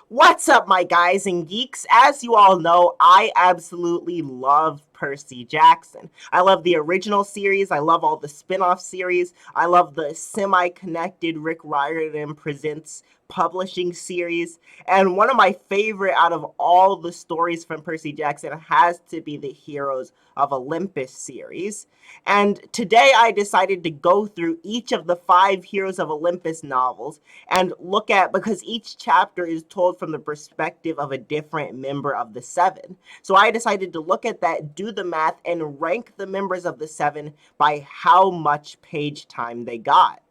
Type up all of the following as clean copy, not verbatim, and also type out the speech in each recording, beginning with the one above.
What's up, my guys and geeks? As you all know, I absolutely love Percy Jackson. I love the original series. I love all the spin-off series. I love the semi-connected Rick Riordan Presents publishing series. And one of my favorite out of all the stories from Percy Jackson has to be the Heroes of Olympus series. And today I decided to go through each of the 5 Heroes of Olympus novels and look at, because each chapter is told from the perspective of a different member of the 7. So I decided to look at that, do the math, and rank the members of the 7 by how much page time they got.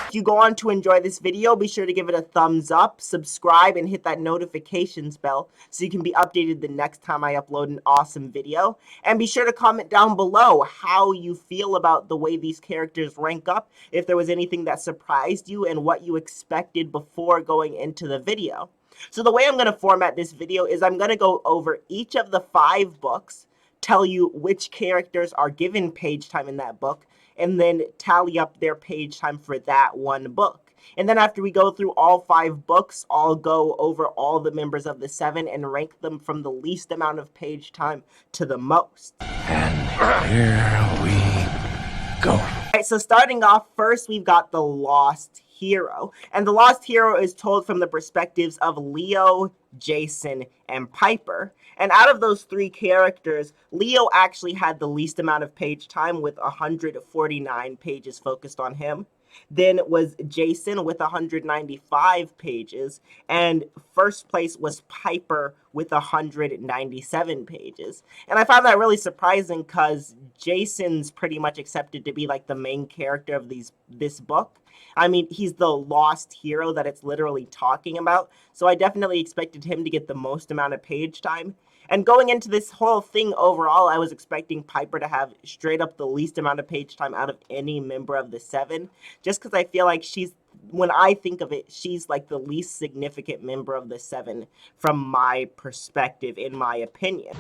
If you go on to enjoy this video, be sure to give it a thumbs up, subscribe, and hit that notifications bell so you can be updated the next time I upload an awesome video. And be sure to comment down below how you feel about the way these characters rank up, if there was anything that surprised you, and what you expected before going into the video. So the way I'm going to format this video is I'm going to go over each of the 5 books, tell you which characters are given page time in that book, and then tally up their page time for that one book. And then after we go through all 5 books, I'll go over all the members of the 7 and rank them from the least amount of page time to the most. And here we go. Alright, so starting off, first we've got the Lost Hero. And the Lost Hero is told from the perspectives of Leo, Jason, and Piper. And out of those 3 characters, Leo actually had the least amount of page time with 149 pages focused on him. Then was Jason with 195 pages, and first place was Piper with 197 pages. And I found that really surprising because Jason's pretty much accepted to be like the main character of this book. I mean, he's the lost hero that it's literally talking about, so I definitely expected him to get the most amount of page time. And going into this whole thing overall, I was expecting Piper to have straight up the least amount of page time out of any member of the 7, just because I feel like when I think of it, she's like the least significant member of the 7 from my perspective, in my opinion.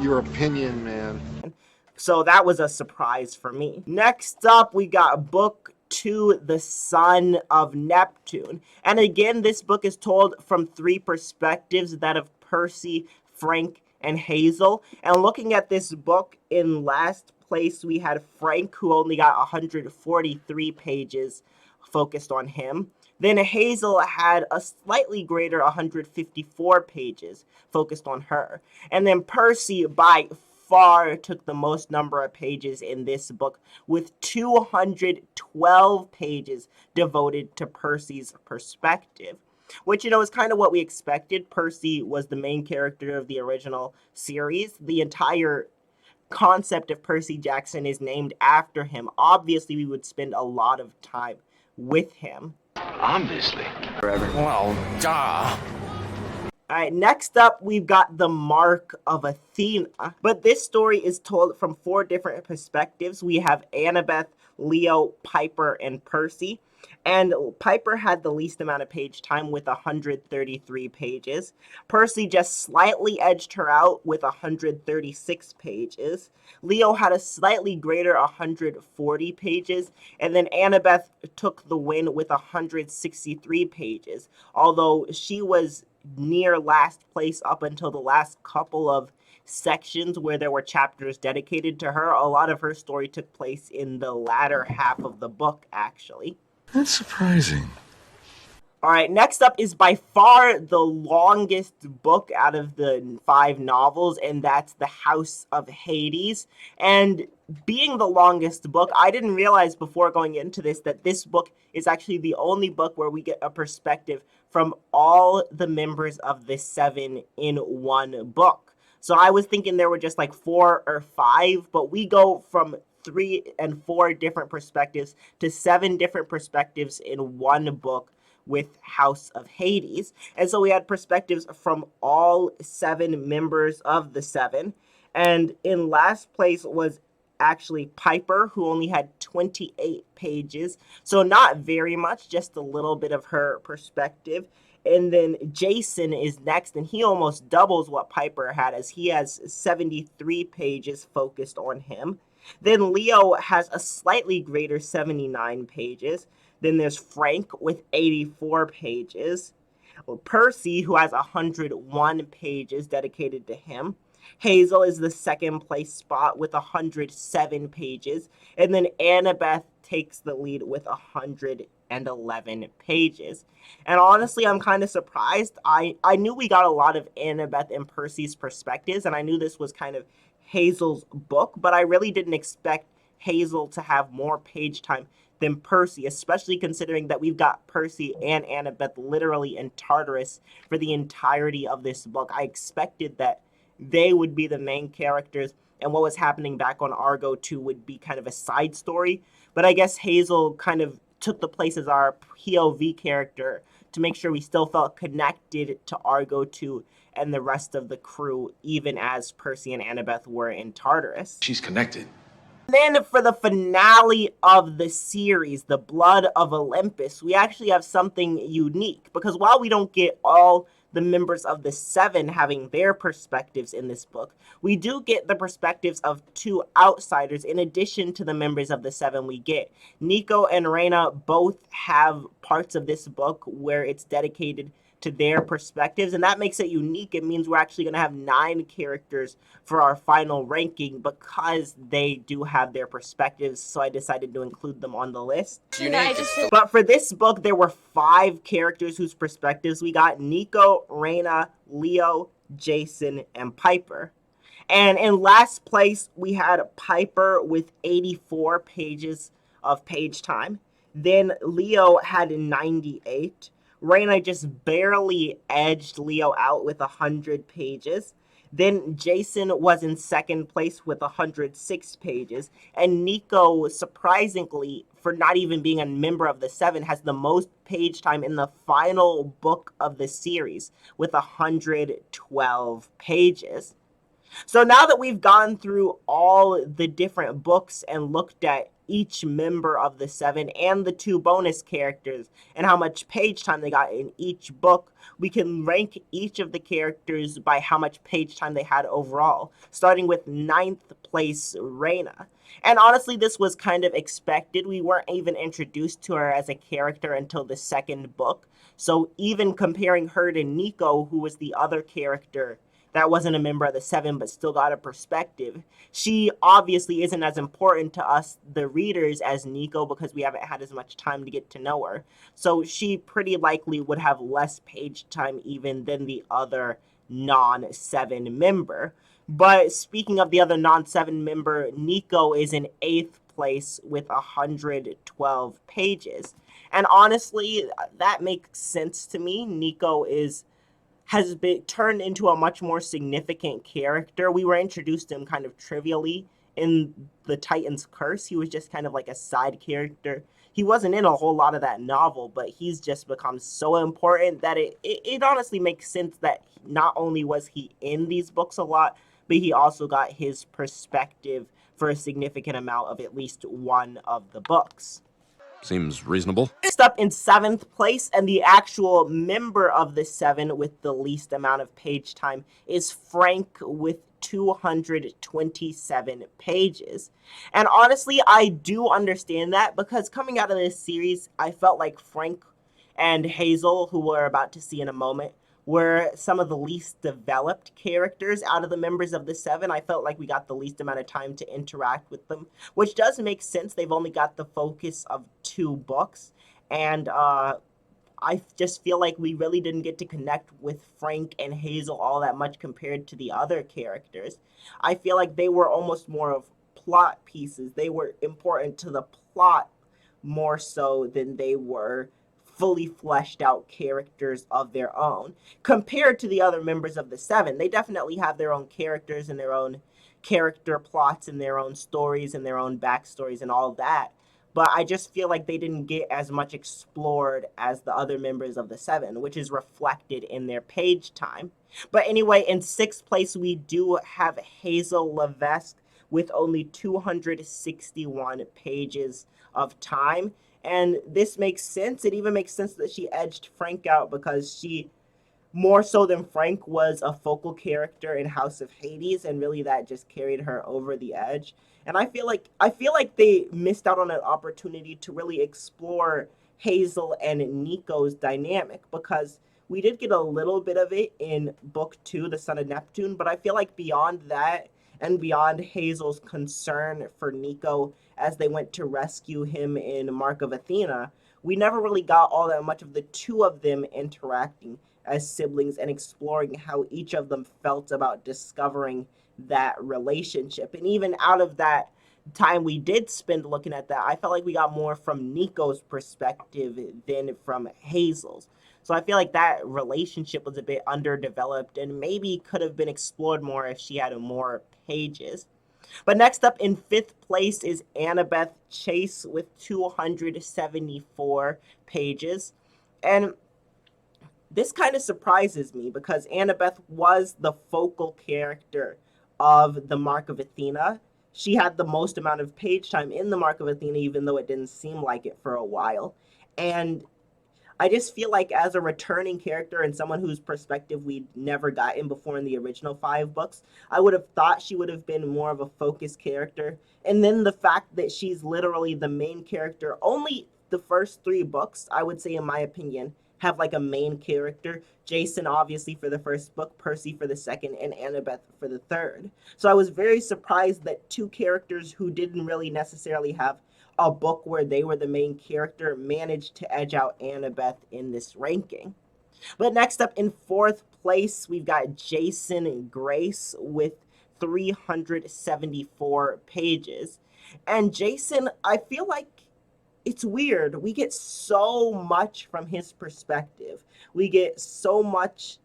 Your opinion, man. So that was a surprise for me. Next up, we got book 2, The Son of Neptune. And again, this book is told from 3 perspectives, that of Percy, Frank, and Hazel. And looking at this book, in last place we had Frank, who only got 143 pages focused on him. Then Hazel had a slightly greater 154 pages focused on her. And then Percy, by far, took the most number of pages in this book, with 212 pages devoted to Percy's perspective. Which, you know, is kind of what we expected. Percy was the main character of the original series. The entire concept of Percy Jackson is named after him. Obviously, we would spend a lot of time with him. Obviously. Well, duh. Alright, next up, we've got The Mark of Athena. But this story is told from 4 different perspectives. We have Annabeth, Leo, Piper, and Percy. And Piper had the least amount of page time with 133 pages. Percy just slightly edged her out with 136 pages. Leo had a slightly greater 140 pages. And then Annabeth took the win with 163 pages. Although she was near last place up until the last couple of sections where there were chapters dedicated to her. A lot of her story took place in the latter half of the book, actually. That's surprising. Alright, next up is by far the longest book out of the 5 novels, and that's The House of Hades. And being the longest book, I didn't realize before going into this that this book is actually the only book where we get a perspective from all the members of the 7 in one book. So I was thinking there were just like 4 or 5, but we go from 3 and 4 different perspectives to 7 different perspectives in one book with House of Hades. And so we had perspectives from all 7 members of the 7. And in last place was actually Piper, who only had 28 pages. So not very much, just a little bit of her perspective. And then Jason is next, and he almost doubles what Piper had, as he has 73 pages focused on him. Then Leo has a slightly greater 79 pages. Then there's Frank with 84 pages. Percy, who has 101 pages dedicated to him. Hazel is the second place spot with 107 pages. And then Annabeth takes the lead with 111 pages. And honestly, I'm kind of surprised. I knew we got a lot of Annabeth and Percy's perspectives, and I knew this was kind of Hazel's book, but I really didn't expect Hazel to have more page time than Percy, especially considering that we've got Percy and Annabeth literally in Tartarus for the entirety of this book. I expected that they would be the main characters, and what was happening back on Argo 2 would be kind of a side story. But I guess Hazel kind of took the place as our POV character to make sure we still felt connected to Argo 2 and the rest of the crew, even as Percy and Annabeth were in Tartarus. She's connected. Then for the finale of the series, The Blood of Olympus, we actually have something unique, because while we don't get all the members of the Seven having their perspectives in this book, we do get the perspectives of two outsiders in addition to the members of the Seven we get. Nico and Reina both have parts of this book where it's dedicated to their perspectives, and that makes it unique. It means we're actually going to have 9 characters for our final ranking because they do have their perspectives, so I decided to include them on the list. But for this book, there were 5 characters whose perspectives we got: Nico, Reina, Leo, Jason, and Piper. And in last place, we had Piper with 84 pages of page time. Then Leo had 98. Reina just barely edged Leo out with 100 pages. Then Jason was in second place with 106 pages. And Nico, surprisingly, for not even being a member of the Seven, has the most page time in the final book of the series with 112 pages. So now that we've gone through all the different books and looked at each member of the Seven and the 2 bonus characters and how much page time they got in each book, we can rank each of the characters by how much page time they had overall, starting with 9th place Reina. And honestly, this was kind of expected. We weren't even introduced to her as a character until the 2nd book. So even comparing her to Nico, who was the other character that wasn't a member of the Seven but still got a perspective, she obviously isn't as important to us, the readers, as Nico, because we haven't had as much time to get to know her. So she pretty likely would have less page time even than the other non-Seven member. But speaking of the other non-Seven member, Nico is in 8th place with 112 pages. And honestly, that makes sense to me. Nico has been turned into a much more significant character. We were introduced to him kind of trivially in the Titan's Curse. He was just kind of like a side character. He wasn't in a whole lot of that novel, but he's just become so important that it honestly makes sense that not only was he in these books a lot, but he also got his perspective for a significant amount of at least one of the books. Seems reasonable. Next up in 7th place, and the actual member of the Seven with the least amount of page time, is Frank with 227 pages. And honestly, I do understand that, because coming out of this series, I felt like Frank and Hazel, who we're about to see in a moment, were some of the least developed characters out of the members of the Seven. I felt like we got the least amount of time to interact with them, which does make sense. They've only got the focus of 2 books, and I just feel like we really didn't get to connect with Frank and Hazel all that much compared to the other characters. I feel like they were almost more of plot pieces. They were important to the plot more so than they were fully fleshed out characters of their own. Compared to the other members of the Seven, they definitely have their own characters and their own character plots and their own stories and their own backstories and all that. But I just feel like they didn't get as much explored as the other members of the Seven, which is reflected in their page time. But anyway, in 6th place, we do have Hazel Levesque with only 261 pages of time. And this makes sense. It even makes sense that she edged Frank out, because she, more so than Frank, was a focal character in House of Hades, and really that just carried her over the edge. And I feel like they missed out on an opportunity to really explore Hazel and Nico's dynamic, because we did get a little bit of it in book 2, The Son of Neptune, but I feel like beyond that and beyond Hazel's concern for Nico as they went to rescue him in Mark of Athena, we never really got all that much of the two of them interacting as siblings and exploring how each of them felt about discovering that relationship. And even out of that time we did spend looking at that, I felt like we got more from Nico's perspective than from Hazel's. So I feel like that relationship was a bit underdeveloped and maybe could have been explored more if she had more pages. But next up in 5th place is Annabeth Chase with 274 pages. And this kind of surprises me because Annabeth was the focal character of the Mark of Athena. She had the most amount of page time in the Mark of Athena, even though it didn't seem like it for a while. And I just feel like as a returning character and someone whose perspective we'd never gotten before in the original 5 books, I would have thought she would have been more of a focused character. And then the fact that she's literally the main character, only the first 3 books, I would say in my opinion, have like a main character. Jason obviously for the first book, Percy for the second, and Annabeth for the third. So I was very surprised that 2 characters who didn't really necessarily have a book where they were the main character managed to edge out Annabeth in this ranking. But next up in 4th place, we've got Jason Grace with 374 pages. And Jason, I feel like it's weird. We get so much from his perspective. We get so much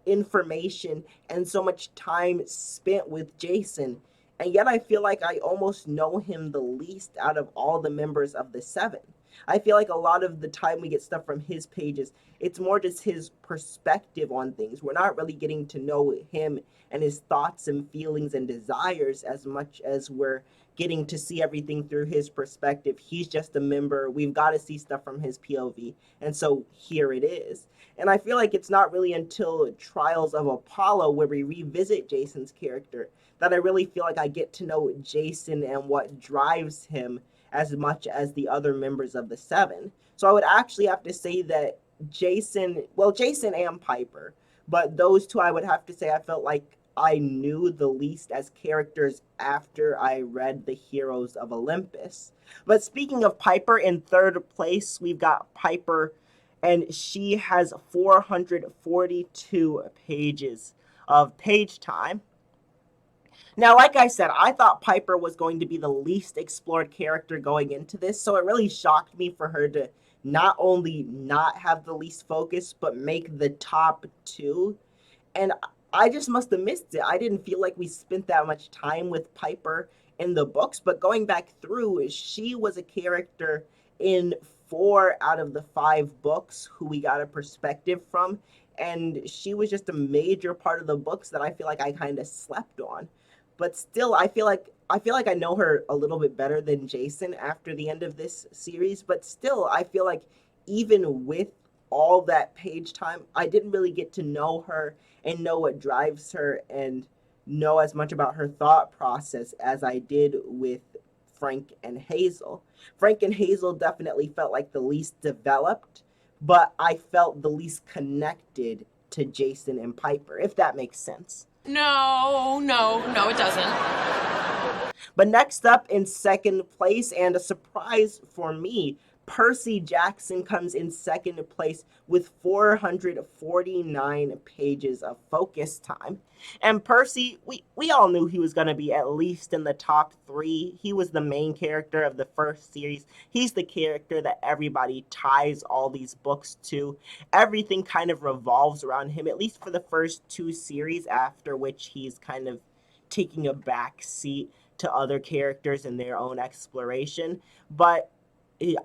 information and so much time spent with Jason. And yet I feel like I almost know him the least out of all the members of the 7. I feel like a lot of the time we get stuff from his pages, it's more just his perspective on things. We're not really getting to know him and his thoughts and feelings and desires as much as we're getting to see everything through his perspective. He's just a member. We've got to see stuff from his POV. And so here it is. And I feel like it's not really until Trials of Apollo where we revisit Jason's character that I really feel like I get to know Jason and what drives him as much as the other members of the 7. So I would actually have to say that Jason and Piper, but those 2 I would have to say I felt like I knew the least as characters after I read the Heroes of Olympus. But speaking of Piper, in 3rd place, we've got Piper, and she has 442 pages of page time. Now, like I said, I thought Piper was going to be the least explored character going into this, so it really shocked me for her to not only not have the least focus, but make the top 2. And I just must have missed it. I didn't feel like we spent that much time with Piper in the books, but going back through, she was a character in 4 out of the 5 books who we got a perspective from, and she was just a major part of the books that I feel like I kind of slept on. But still, I feel like I know her a little bit better than Jason after the end of this series, but still I feel like even with all that page time, I didn't really get to know her and know what drives her and know as much about her thought process as I did with Frank and Hazel. Frank and Hazel definitely felt like the least developed, but I felt the least connected to Jason and Piper, if that makes sense. No, it doesn't. But next up in 2nd place, and a surprise for me, Percy Jackson comes in 2nd place with 449 pages of focus time. And Percy, we all knew he was going to be at least in the top 3. He was the main character of the first series. He's the character that everybody ties all these books to. Everything kind of revolves around him, at least for the first 2 series, after which he's kind of taking a back seat to other characters in their own exploration. But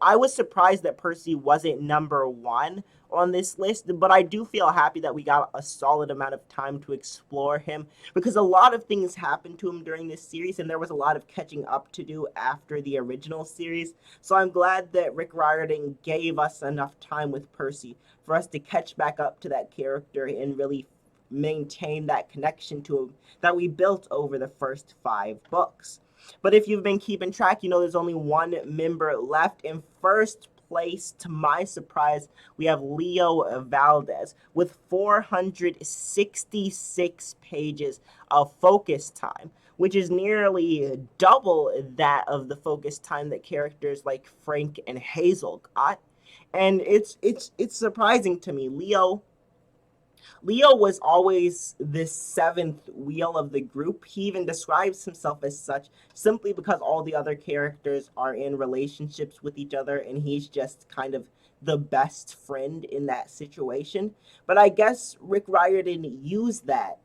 I was surprised that Percy wasn't number 1 on this list, but I do feel happy that we got a solid amount of time to explore him, because a lot of things happened to him during this series, and there was a lot of catching up to do after the original series. So I'm glad that Rick Riordan gave us enough time with Percy for us to catch back up to that character and really maintain that connection to him that we built over the first 5 books. But if you've been keeping track, you know there's only one member left. In 1st place, to my surprise, we have Leo Valdez with 466 pages of focus time, which is nearly double that of the focus time that characters like Frank and Hazel got. And it's surprising to me. Leo was always the seventh wheel of the group. He even describes himself as such simply because all the other characters are in relationships with each other and he's just kind of the best friend in that situation. But I guess Rick Riordan used that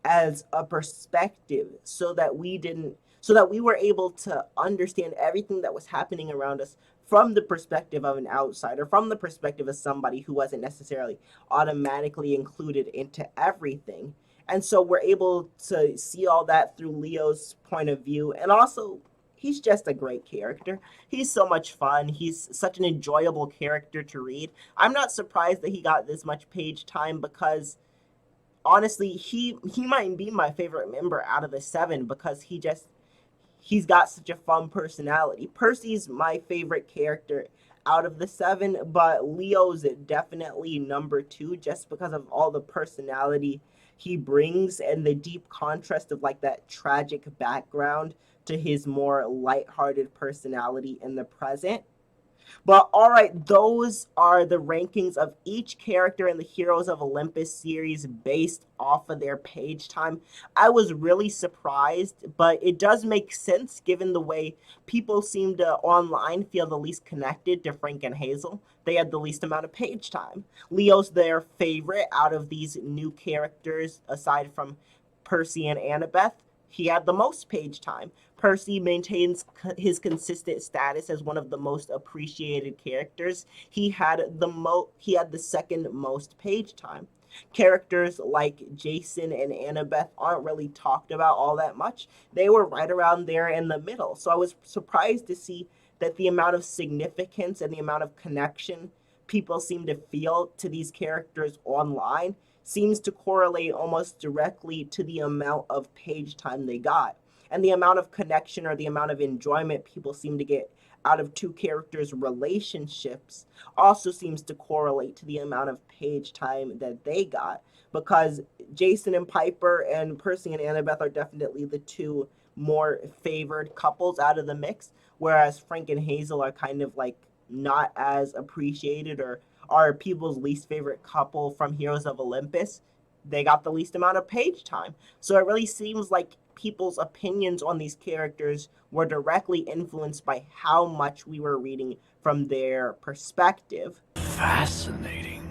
as a perspective so that we were able to understand everything that was happening around us from the perspective of an outsider, from the perspective of somebody who wasn't necessarily automatically included into everything. And so we're able to see all that through Leo's point of view. And also, he's just a great character. He's so much fun. He's such an enjoyable character to read. I'm not surprised that he got this much page time because honestly, he might be my favorite member out of the seven because he's got such a fun personality. Percy's my favorite character out of the seven, but Leo's definitely number two just because of all the personality he brings and the deep contrast of like that tragic background to his more lighthearted personality in the present. But all right, those are the rankings of each character in the Heroes of Olympus series based off of their page time. I was really surprised, but it does make sense given the way people seem to online feel the least connected to Frank and Hazel. They had the least amount of page time. Leo's their favorite out of these new characters, aside from Percy and Annabeth. He had the most page time. Percy maintains his consistent status as one of the most appreciated characters. He had the second most page time. Characters like Jason and Annabeth aren't really talked about all that much. They were right around there in the middle. So I was surprised to see that the amount of significance and the amount of connection people seem to feel to these characters online seems to correlate almost directly to the amount of page time they got. And the amount of connection or the amount of enjoyment people seem to get out of two characters' relationships also seems to correlate to the amount of page time that they got. Because Jason and Piper and Percy and Annabeth are definitely the two more favored couples out of the mix, whereas Frank and Hazel are kind of like not as appreciated or are people's least favorite couple from Heroes of Olympus. They got the least amount of page time. So it really seems like people's opinions on these characters were directly influenced by how much we were reading from their perspective. Fascinating.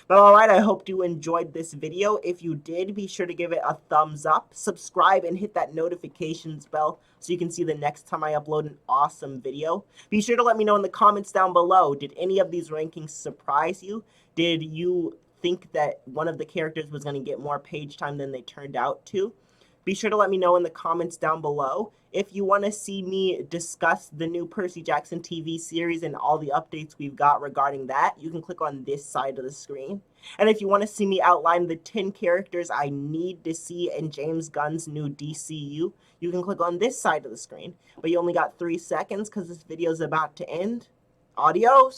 But alright, I hope you enjoyed this video. If you did, be sure to give it a thumbs up, subscribe, and hit that notifications bell so you can see the next time I upload an awesome video. Be sure to let me know in the comments down below, did any of these rankings surprise you? Did you think that one of the characters was going to get more page time than they turned out to? Be sure to let me know in the comments down below. If you want to see me discuss the new Percy Jackson TV series and all the updates we've got regarding that, you can click on this side of the screen. And if you want to see me outline the 10 characters I need to see in James Gunn's new DCU, you can click on this side of the screen. But you only got 3 seconds because this video is about to end. Adios!